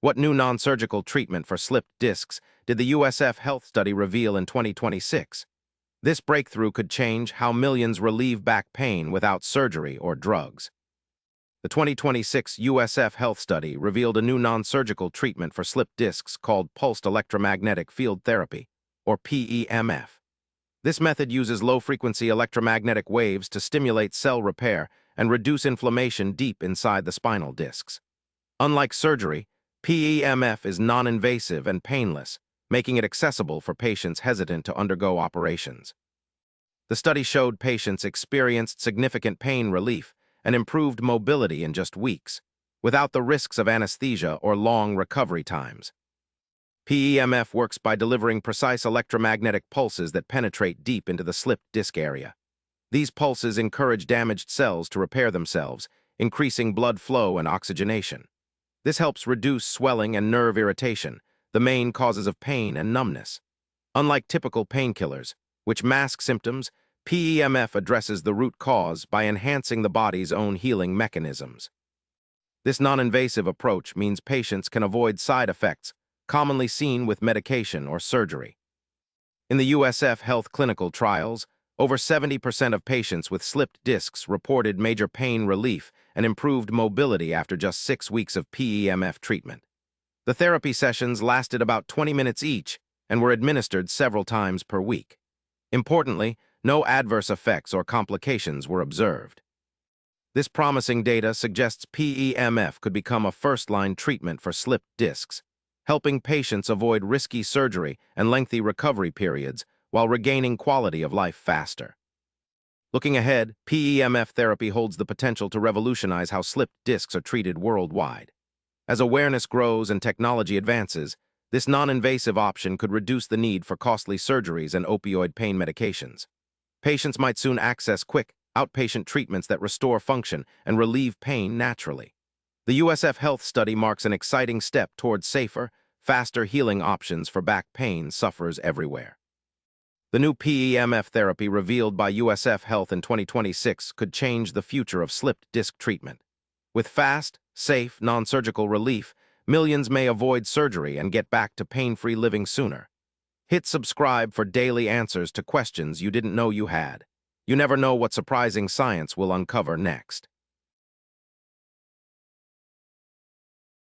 What new non-surgical treatment for slipped discs did the USF Health study reveal in 2026? This breakthrough could change how millions relieve back pain without surgery or drugs. The 2026 USF Health study revealed a new non-surgical treatment for slipped discs called Pulsed Electromagnetic Field Therapy, or PEMF. This method uses low-frequency electromagnetic waves to stimulate cell repair and reduce inflammation deep inside the spinal discs. Unlike surgery, PEMF is non-invasive and painless, making it accessible for patients hesitant to undergo operations. The study showed patients experienced significant pain relief and improved mobility in just weeks, without the risks of anesthesia or long recovery times. PEMF works by delivering precise electromagnetic pulses that penetrate deep into the slipped disc area. These pulses encourage damaged cells to repair themselves, increasing blood flow and oxygenation. This helps reduce swelling and nerve irritation, the main causes of pain and numbness. Unlike typical painkillers, which mask symptoms, PEMF addresses the root cause by enhancing the body's own healing mechanisms. This non-invasive approach means patients can avoid side effects commonly seen with medication or surgery. In the USF Health clinical trials, over 70% of patients with slipped discs reported major pain relief and improved mobility after just 6 weeks of PEMF treatment. The therapy sessions lasted about 20 minutes each and were administered several times per week. Importantly, no adverse effects or complications were observed. This promising data suggests PEMF could become a first-line treatment for slipped discs, helping patients avoid risky surgery and lengthy recovery periods while regaining quality of life faster. Looking ahead, PEMF therapy holds the potential to revolutionize how slipped discs are treated worldwide. As awareness grows and technology advances, this non-invasive option could reduce the need for costly surgeries and opioid pain medications. Patients might soon access quick, outpatient treatments that restore function and relieve pain naturally. The USF Health study marks an exciting step towards safer, faster healing options for back pain sufferers everywhere. The new PEMF therapy revealed by USF Health in 2026 could change the future of slipped disc treatment. With fast, safe, non-surgical relief, millions may avoid surgery and get back to pain-free living sooner. Hit subscribe for daily answers to questions you didn't know you had. You never know what surprising science will uncover next.